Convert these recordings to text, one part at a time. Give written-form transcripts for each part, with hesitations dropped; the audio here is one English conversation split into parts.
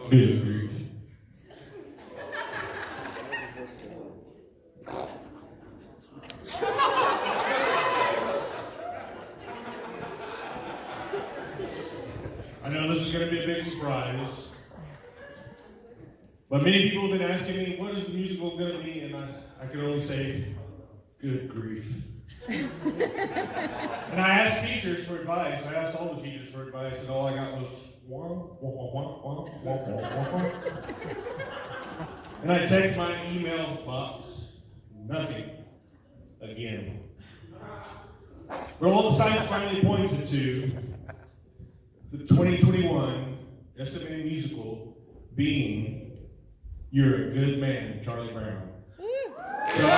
Good grief. I know this is going to be a big surprise, but many people have been asking me, what is the musical going to be? And I can only say, good grief. And I asked teachers for advice. I asked all the teachers for advice, and all I got was, wah, wah, wah, wah, wah, wah, wah. And I checked my email box, nothing again. But all the signs finally pointed to the 2021 SMA musical being You're a Good Man, Charlie Brown. So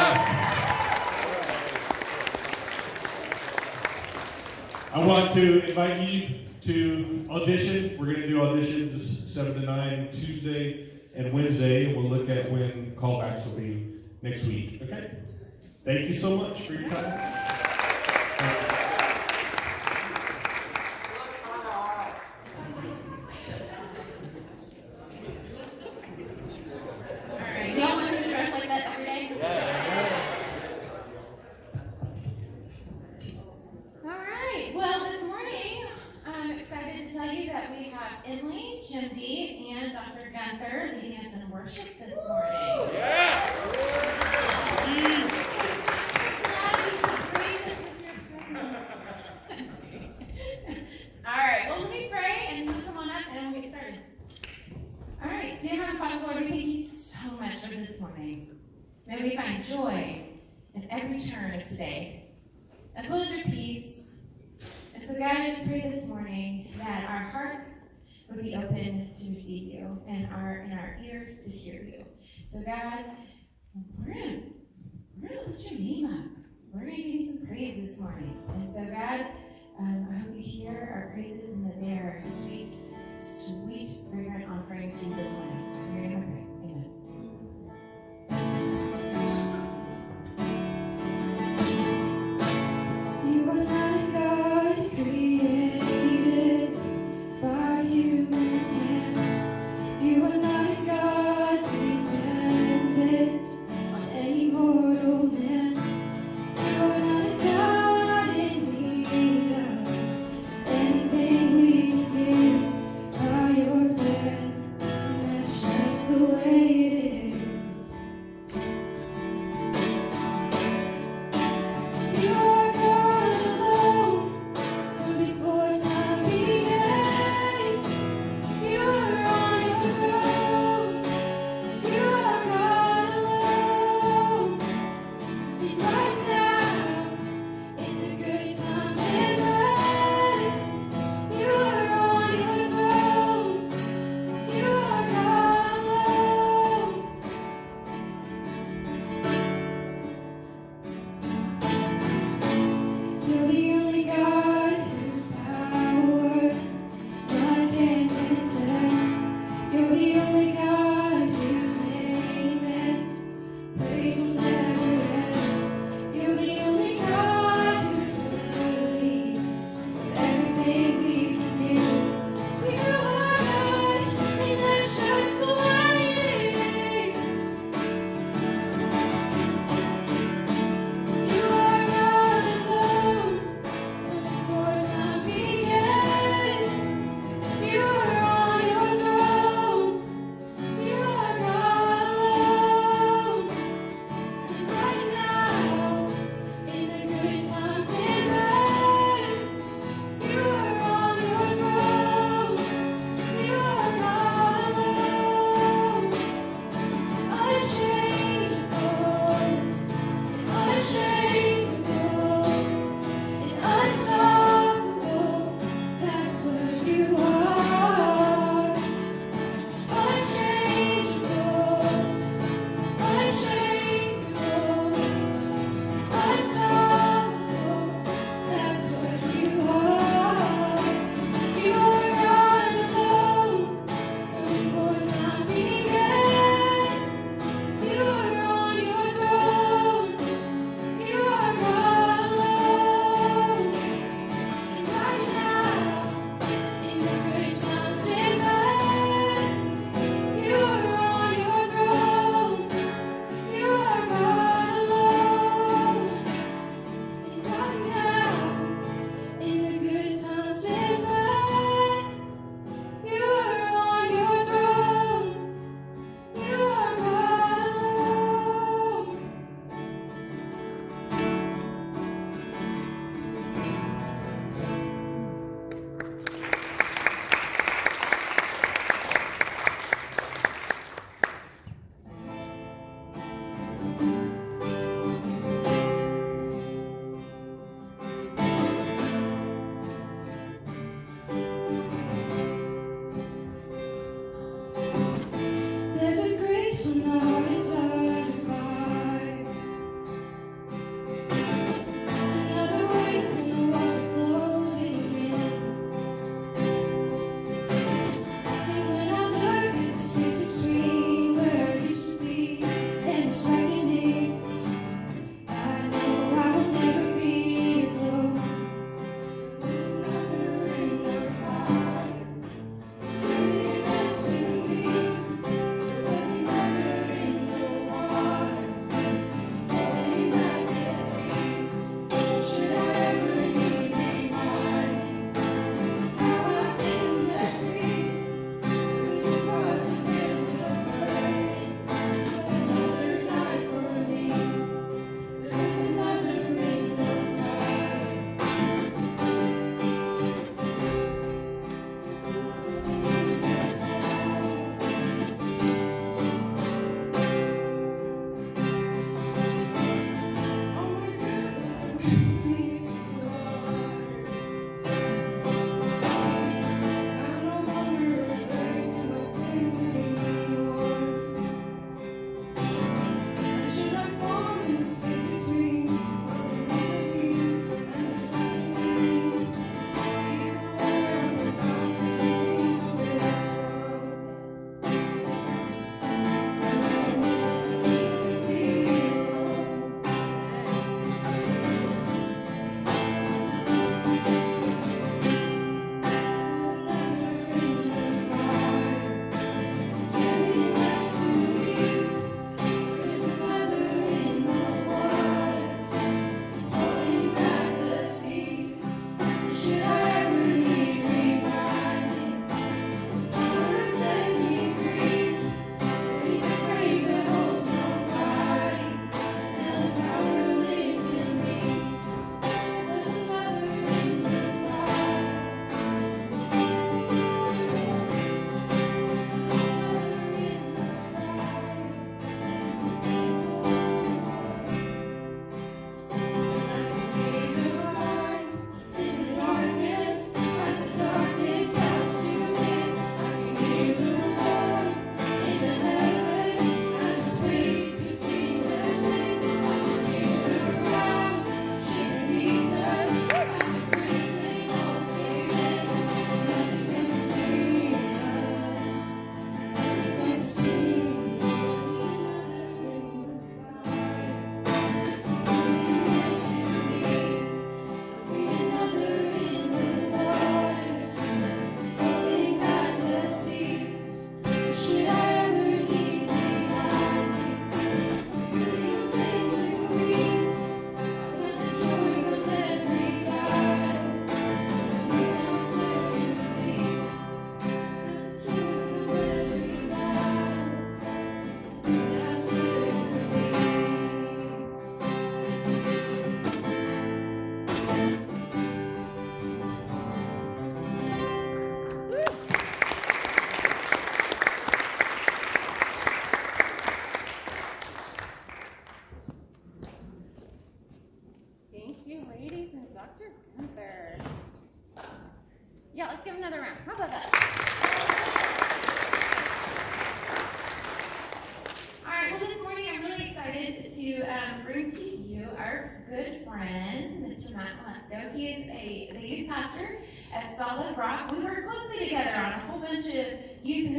I want to invite you to audition. We're going to do auditions 7 to 9 Tuesday and Wednesday. We'll look at when callbacks will be next week. Okay? Thank you so much for your time. Do y'all want him to dress like that every day? All right. Well, this morning, I'm excited to tell you that we have Emily, Jim D, and Dr. Gunther leading us in worship this morning. All right. Well, let me pray, and you come on up, and we'll get started. All right. Dear Heavenly Father, Lord, we thank you so much for this morning. May we find joy in every turn of today, as well as your peace. And so, God, I just pray this morning that our hearts would be open to receive you and our ears to hear you. So, God, we're gonna lift your name up. We're gonna give you some praise this morning. And so, God, I hope you hear our praises and that they are a sweet, sweet, fragrant offering to you this morning. So, in your name I pray. Amen. You are not a God created by human hands. You are not a God dependent on any mortal man. You are not a God in need of anything we can give by your plan.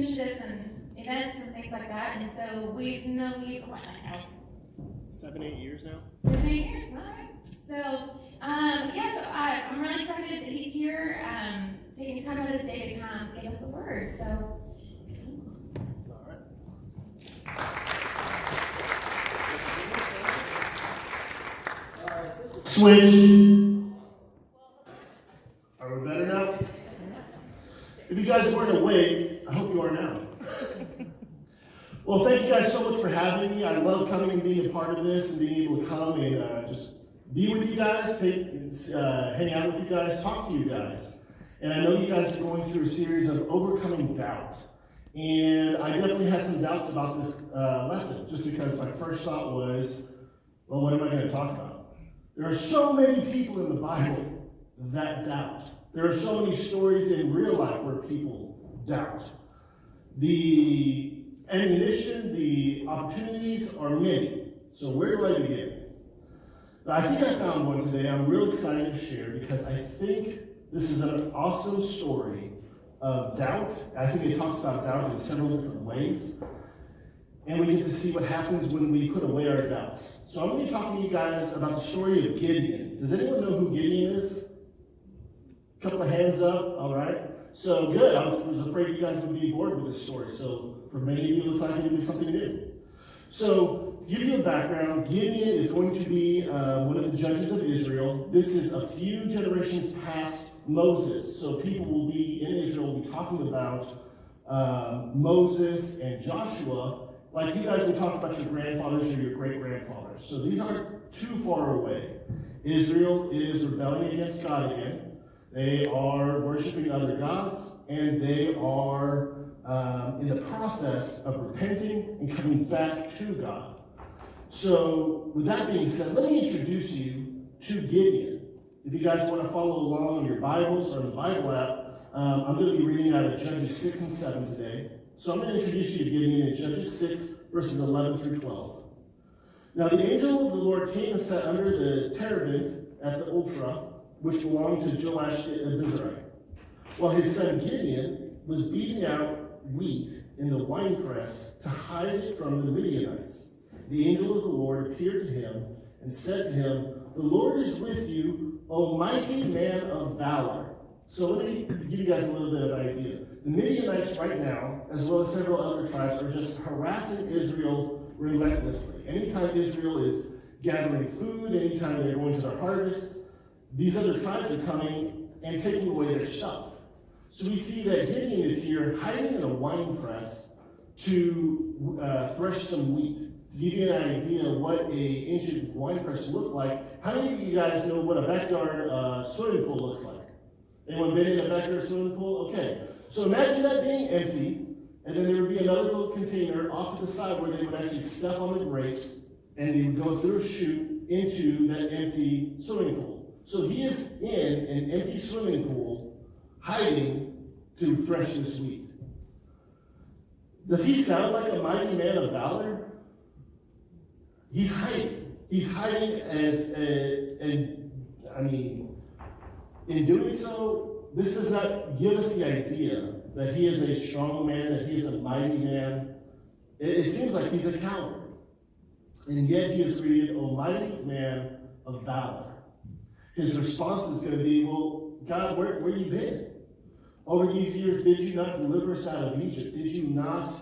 initiatives and events and things like that. And so we've known you for what now? 7-8 years now. 7-8 years, all right. So, I'm really excited that he's here, taking time out of his day to come give us a word. So, All right. Switch. Are we better now? If you guys weren't awake, I hope you are now. Well, thank you guys so much for having me. I love coming and being a part of this and being able to come and just be with you guys, hang out with you guys, talk to you guys. And I know you guys are going through a series of overcoming doubt. And I definitely had some doubts about this lesson, just because my first thought was, well, what am I going to talk about? There are so many people in the Bible that doubt. There are so many stories in real life where people doubt. The ammunition, the opportunities are many. So where do I begin? I think I found one today I'm real excited to share because I think this is an awesome story of doubt. I think it talks about doubt in several different ways. And we get to see what happens when we put away our doubts. So I'm going to be talking to you guys about the story of Gideon. Does anyone know who Gideon is? A couple of hands up, all right. So good, I was afraid you guys would be bored with this story. So for many of you, it looks like it'll be something new. So to give you a background, Gideon is going to be one of the judges of Israel. This is a few generations past Moses. So people will be in Israel will be talking about Moses and Joshua, like you guys would talk about your grandfathers or your great-grandfathers. So these aren't too far away. Israel is rebelling against God again. They are worshiping other gods, and they are in the process of repenting and coming back to God. So with that being said, let me introduce you to Gideon. If you guys want to follow along in your Bibles or the Bible app, I'm going to be reading out of Judges 6 and 7 today. So I'm going to introduce you to Gideon in Judges 6, verses 11 through 12. Now the angel of the Lord came and sat under the terebinth at the Ophrah, which belonged to Joash the Abizarite, while his son Gideon was beating out wheat in the winepress to hide it from the Midianites. The angel of the Lord appeared to him and said to him, "The Lord is with you, O mighty man of valor." So let me give you guys a little bit of an idea. The Midianites right now, as well as several other tribes, are just harassing Israel relentlessly. Anytime Israel is gathering food, anytime they're going to their harvest, these other tribes are coming and taking away their stuff. So we see that Gideon is here hiding in a wine press to thresh some wheat. To give you an idea of what an ancient wine press looked like, how many of you guys know what a backyard swimming pool looks like? Anyone been in a backyard swimming pool? Okay. So imagine that being empty, and then there would be another little container off to the side where they would actually step on the grapes, and they would go through a chute into that empty swimming pool. So he is in an empty swimming pool, hiding to thresh this wheat. Does he sound like a mighty man of valor? He's hiding. He's hiding in doing so, this does not give us the idea that he is a strong man, that he is a mighty man. It seems like he's a coward. And yet he is greeted, "O mighty man of valor." His response is going to be, "Well, God, where you been? Over these years, did you not deliver us out of Egypt? Did you not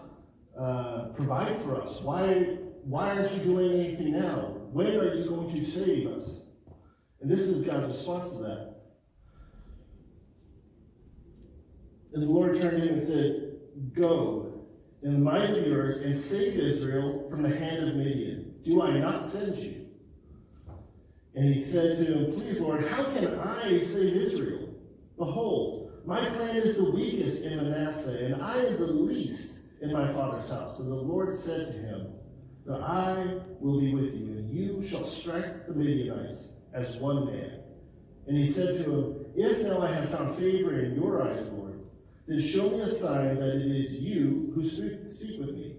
provide for us? Why aren't you doing anything now? When are you going to save us?" And this is God's response to that. And the Lord turned to him and said, "Go in the might of yours and save Israel from the hand of Midian. Do I not send you?" And he said to him, "Please, Lord, how can I save Israel? Behold, my clan is the weakest in Manasseh, and I am the least in my father's house." And the Lord said to him, "That I will be with you, and you shall strike the Midianites as one man." And he said to him, "If now I have found favor in your eyes, Lord, then show me a sign that it is you who speak with me.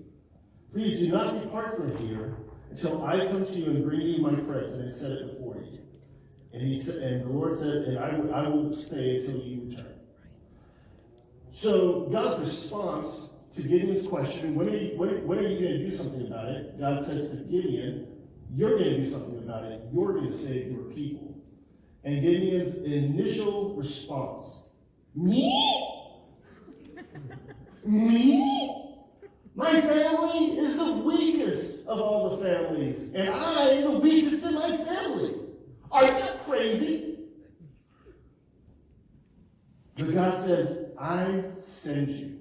Please do not depart from here until I come to you and bring you my present and set it before you." And he said, and the Lord said, "And I will stay until you return." So God's response to Gideon's question, when are you going to do something about it? God says to Gideon, you're going to do something about it. You're going to save your people. And Gideon's initial response, me? Me? My family is the weakest of all the families, and I am the weakest in my family. Are you crazy? But God says, I send you,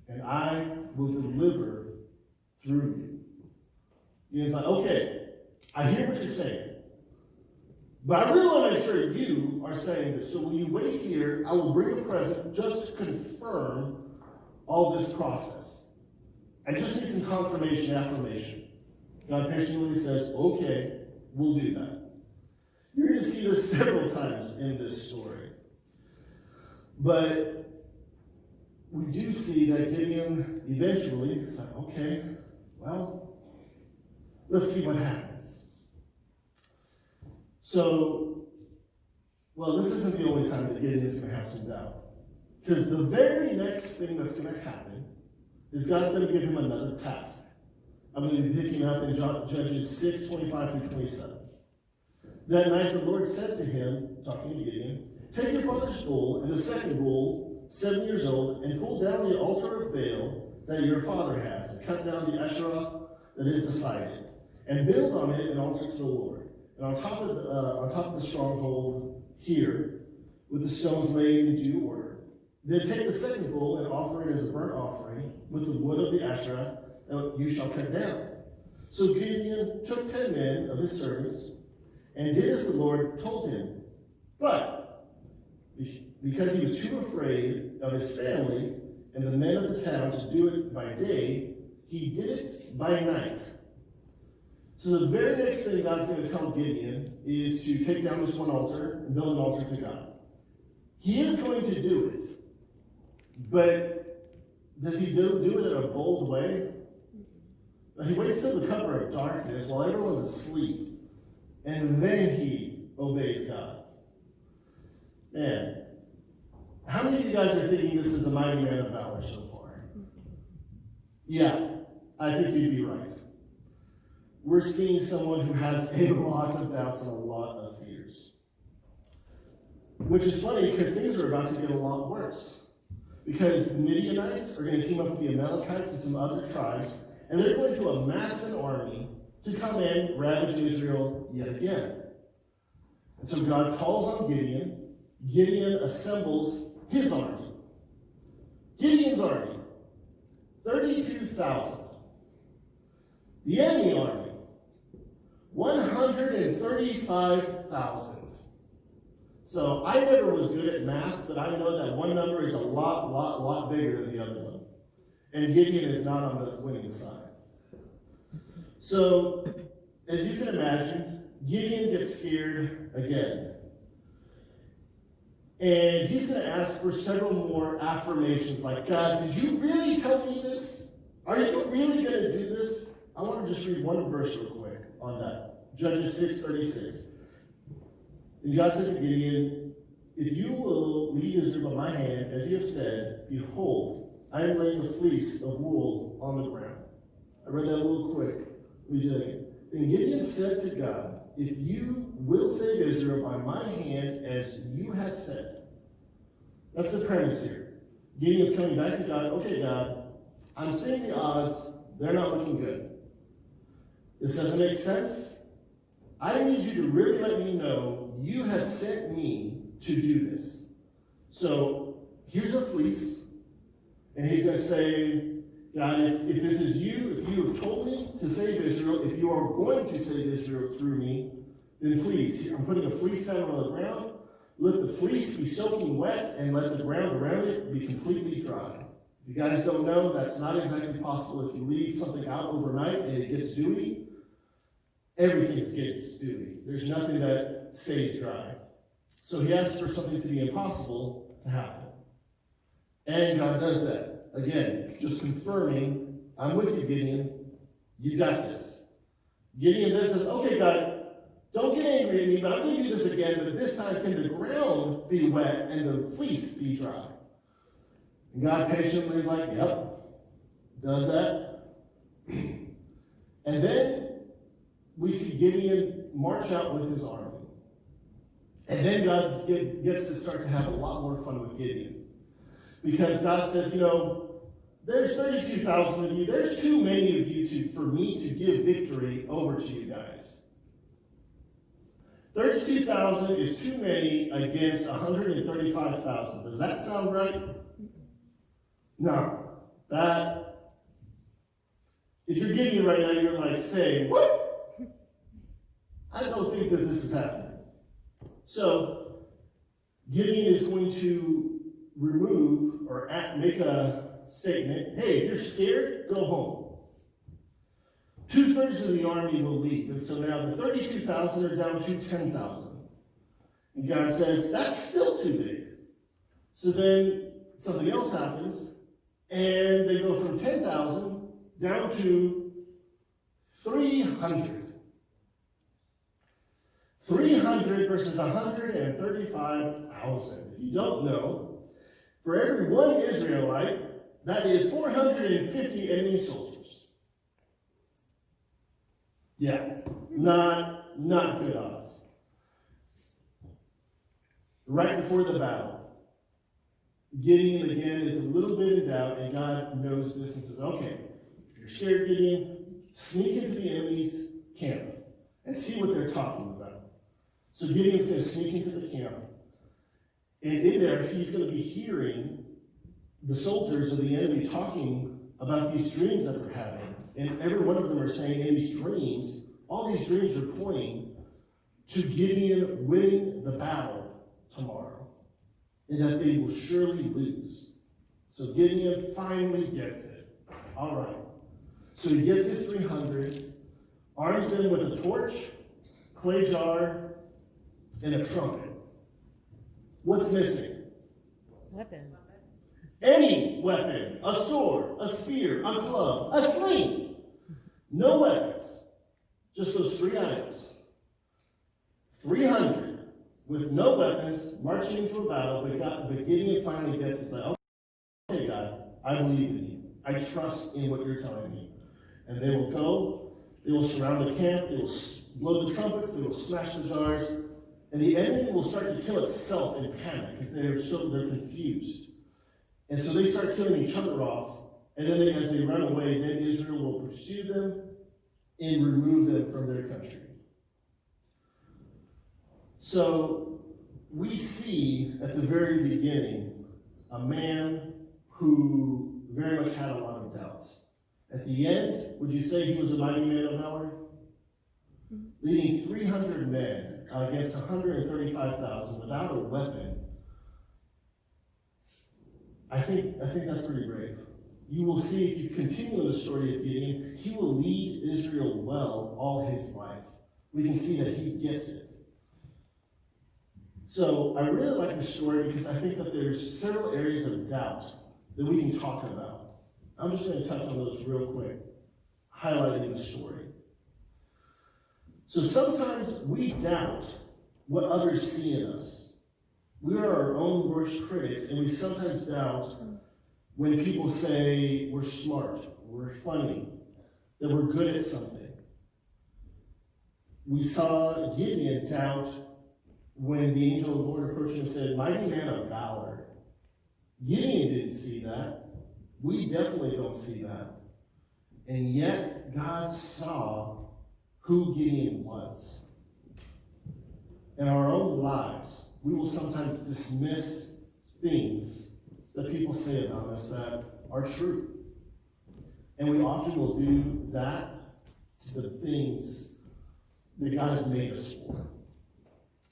and I will deliver through you. And it's like, okay, I hear what you're saying, but I really want to make sure you are saying this. So when you wait here, I will bring a present just to confirm all this process. I just need some confirmation, affirmation. God patiently says, okay, we'll do that. You're going to see this several times in this story. But we do see that Gideon eventually is like, okay, well, let's see what happens. So, well, this isn't the only time that Gideon is going to have some doubt. Because the very next thing that's going to happen is God's going to give him another task. I'm going to be picking up in Judges 6, 25 through 27. That night the Lord said to him, talking to Gideon, take your father's bull and the second bull, 7 years old, and pull down the altar of Baal that your father has, and cut down the Asherah that is beside it, and build on it an altar to the Lord. And on top of the stronghold here, with the stones laid in due order. Then take the second bull and offer it as a burnt offering with the wood of the Asherah that you shall cut down. So Gideon took 10 men of his servants and did as the Lord told him. But because he was too afraid of his family and the men of the town to do it by day, he did it by night. So the very next thing God's going to tell Gideon is to take down this one altar and build an altar to God. He is going to do it. But does he do it in a bold way? He waits till the cover of darkness while everyone's asleep, and then he obeys God. Man, how many of you guys are thinking this is a mighty man of valor so far? Yeah, I think you'd be right. We're seeing someone who has a lot of doubts and a lot of fears. Which is funny because things are about to get a lot worse. Because the Midianites are going to team up with the Amalekites and some other tribes, and they're going to amass an army to come in, ravage Israel yet again. And so God calls on Gideon. Gideon assembles his army. Gideon's army, 32,000. The enemy army, 135,000. So I never was good at math, but I know that one number is a lot bigger than the other one. And Gideon is not on the winning side. So, as you can imagine, Gideon gets scared again. And he's going to ask for several more affirmations, like, God, did you really tell me this? Are you really going to do this? I want to just read one verse real quick on that. Judges 6:36. And God said to Gideon, if you will lead Israel by my hand, as you have said, behold, I am laying a fleece of wool on the ground. I read that a little quick. Let me do that again. Then Gideon said to God, if you will save Israel by my hand, as you have said. That's the premise here. Gideon's coming back to God. Okay, God, I'm seeing the odds. They're not looking good. This doesn't make sense. I need you to really let me know you have sent me to do this. So here's a fleece, and he's going to say, God, if this is you, if you have told me to save Israel, if you are going to save Israel through me, then please, I'm putting a fleece down on the ground. Let the fleece be soaking wet, and let the ground around it be completely dry. If you guys don't know, that's not exactly possible. If you leave something out overnight and it gets dewy, everything gets dewy. There's nothing that stays dry. So he asks for something to be impossible to happen. And God does that. Again, just confirming, I'm with you, Gideon. You got this. Gideon then says, okay, God, don't get angry at me, but I'm going to do this again, but this time can the ground be wet and the fleece be dry? And God patiently is like, yep, does that. And then we see Gideon march out with his army. And then God gets to start to have a lot more fun with Gideon. Because God says, there's 32,000 of you. There's too many of you for me to give victory over to you guys. 32,000 is too many against 135,000. Does that sound right? No. If you're Gideon right now, you're like saying, what? I don't think that this is happening. So, Gideon is going to remove or make a statement, hey, if you're scared, go home. 2/3 of the army will leave. And so now the 32,000 are down to 10,000. And God says, that's still too big. So then something else happens, and they go from 10,000 down to 300. 300 versus 135,000. If you don't know, for every one Israelite, that is 450 enemy soldiers. Yeah, not good odds. Right before the battle, Gideon again is a little bit in doubt, and God knows this and says, okay, if you're scared, Gideon, sneak into the enemy's camp and see what they're talking about. So Gideon's going to sneak into the camp, and in there he's going to be hearing the soldiers of the enemy talking about these dreams that they're having. And every one of them are saying in these dreams, all these dreams are pointing to Gideon winning the battle tomorrow, and that they will surely lose. So Gideon finally gets it. All right. So he gets his 300, arms them with a torch, clay jar, and a trumpet. What's missing? Weapons. Any weapon, a sword, a spear, a club, a sling. No weapons. Just those 3 items. 300 with no weapons, marching into a battle, but Gideon finally gets it. It's like, okay, God, I believe in you. I trust in what you're telling me. And they will go, they will surround the camp, they will blow the trumpets, they will smash the jars, and the enemy will start to kill itself in panic because they're confused. And so they start killing each other off, and then as they run away, then Israel will pursue them and remove them from their country. So we see at the very beginning a man who very much had a lot of doubts. At the end, would you say he was a mighty man of valor? Leading 300 men against 135,000 without a weapon. I think that's pretty brave. You will see if you continue the story of Gideon, he will lead Israel well all his life. We can see that he gets it. So I really like this story because I think that there's several areas of doubt that we can talk about. I'm just going to touch on those real quick, highlighting the story. So sometimes we doubt what others see in us. We are our own worst critics, and we sometimes doubt when people say we're smart, we're funny, that we're good at something. We saw Gideon doubt when the angel of the Lord approached him and said, mighty man of valor. Gideon didn't see that. We definitely don't see that. And yet, God saw who Gideon was. In our own lives, we will sometimes dismiss things that people say about us that are true. And we often will do that to the things that God has made us for.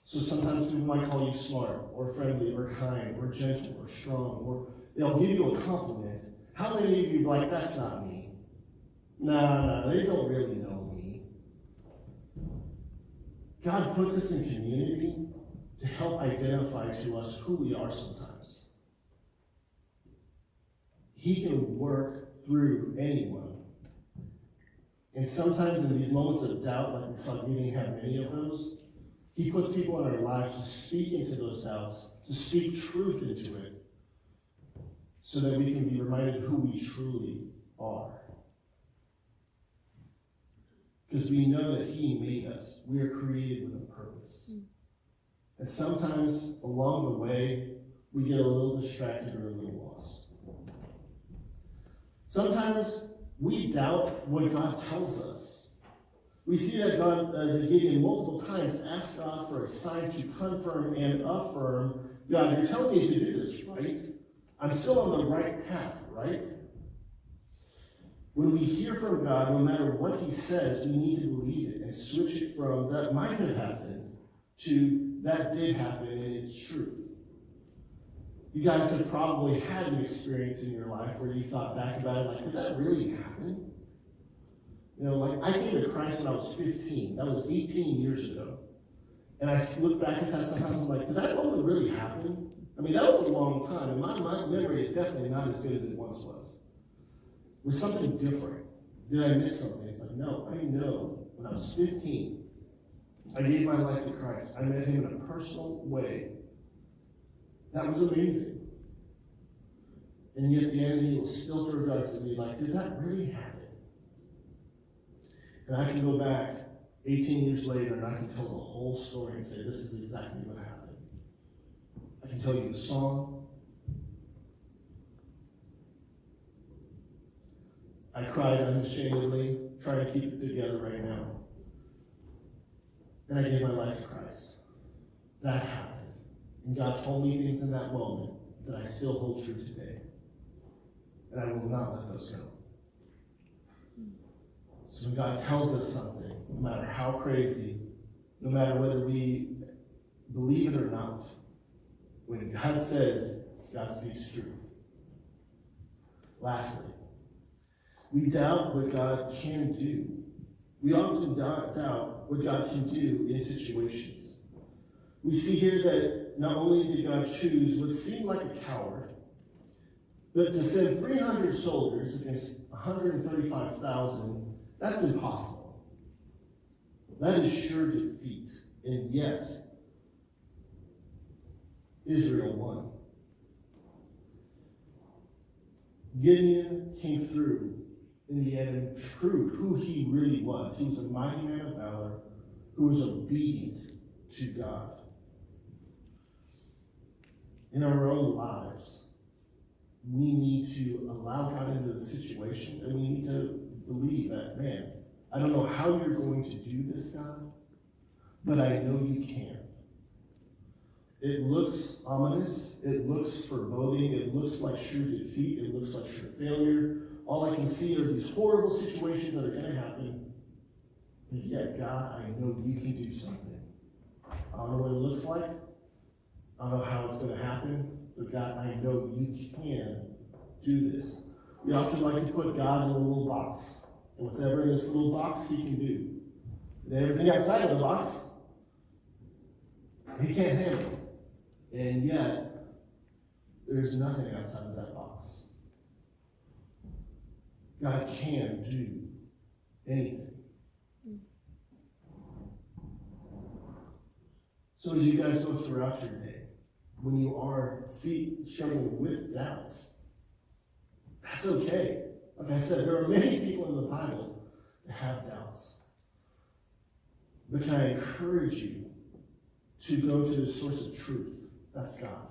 So sometimes people might call you smart, or friendly, or kind, or gentle, or strong, or they'll give you a compliment. How many of you are like, that's not me? Nah, they don't really know me. God puts us in community to help identify to us who we are sometimes. He can work through anyone. And sometimes in these moments of doubt, like we saw Gideon have many of those, he puts people in our lives to speak into those doubts, to speak truth into it, so that we can be reminded who we truly are. Because we know that he made us. We are created with a purpose. And sometimes along the way, we get a little distracted or a little lost. Sometimes we doubt what God tells us. We see that Gideon multiple times asked God for a sign to confirm and affirm, God, you're telling me to do this, right? I'm still on the right path, right? When we hear from God, no matter what he says, we need to believe it and switch it from that might have happened to that did happen and it's truth. You guys have probably had an experience in your life where you thought back about it like, did that really happen? You know, like I came to Christ when I was 15. That was 18 years ago. And I look back at that sometimes and I'm like, did that moment really happen? I mean, that was a long time. And my memory is definitely not as good as it once was. Was something different? Did I miss something? It's like, no, I know when I was 15, I gave my life to Christ. I met him in a personal way. That was amazing. And yet the enemy will still throw darts at me like, did that really happen? And I can go back 18 years later and I can tell the whole story and say, this is exactly what happened. I can tell you the song. I cried unashamedly, trying to keep it together right now. And I gave my life to Christ. That happened. And God told me things in that moment that I still hold true today. And I will not let those go. So when God tells us something, no matter how crazy, no matter whether we believe it or not, when God says, God speaks truth. Lastly, we doubt what God can do. We often doubt what God can do in situations. We see here that not only did God choose what seemed like a coward, but to send 300 soldiers against 135,000, that's impossible. That is sure defeat. And yet, Israel won. Gideon came through in the end and proved who he really was. He was a mighty man of valor who was obedient to God. In our own lives, we need to allow God into the situations, and we need to believe that, man, I don't know how you're going to do this, God, but I know you can. It looks ominous. It looks foreboding. It looks like sure defeat. It looks like sure failure. All I can see are these horrible situations that are going to happen. But yet, God, I know you can do something. I don't know what it looks like. I don't know how it's going to happen. But God, I know you can do this. We often like to put God in a little box. And whatever in this little box, he can do. And everything outside of the box, he can't handle. And yet, there's nothing outside of that box. God can do anything. So as you guys go throughout your day, when you are struggling with doubts, that's okay. Like I said, there are many people in the Bible that have doubts. But can I encourage you to go to the source of truth? That's God.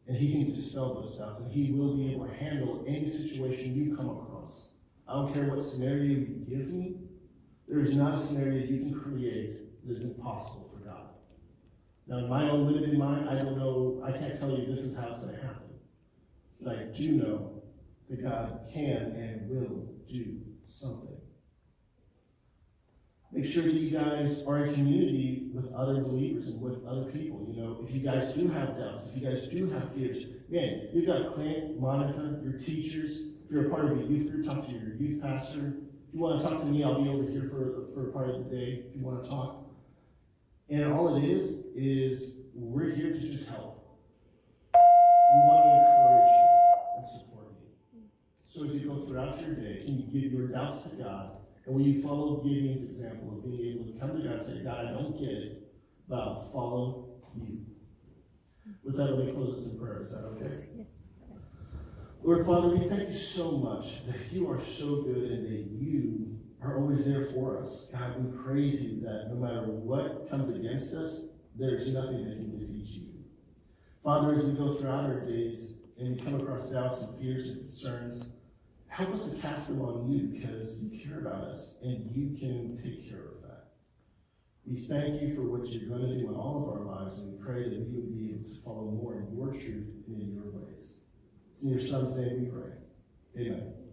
And he can dispel those doubts, and he will be able to handle any situation you come across. I don't care what scenario you give me. There is not a scenario you can create that is impossible for God. Now, in my own limited mind, I don't know, I can't tell you this is how it's going to happen. But I do know that God can and will do something. Make sure that you guys are in community with other believers and with other people. You know, if you guys do have doubts, if you guys do have fears, man, you've got Clint, Monica, your teachers. If you're a part of a youth group, talk to your youth pastor. If you want to talk to me, I'll be over here for a part of the day if you want to talk. And all it is we're here to just help. We want to encourage you and support you. So as you go throughout your day, can you give your doubts to God? And when you follow Gideon's example of being able to come to God and say, God, I don't get it, but I'll follow you. With that, let me close this in prayer. Is that okay? Yes. Lord Father, we thank you so much that you are so good and that you are always there for us. God, we praise you that no matter what comes against us, there's nothing that can defeat you. Father, as we go throughout our days and we come across doubts and fears and concerns, help us to cast them on you because you care about us and you can take care of that. We thank you for what you're going to do in all of our lives, and we pray that we would be able to follow more in your truth and in your ways. It's in your Son's name we pray. Amen.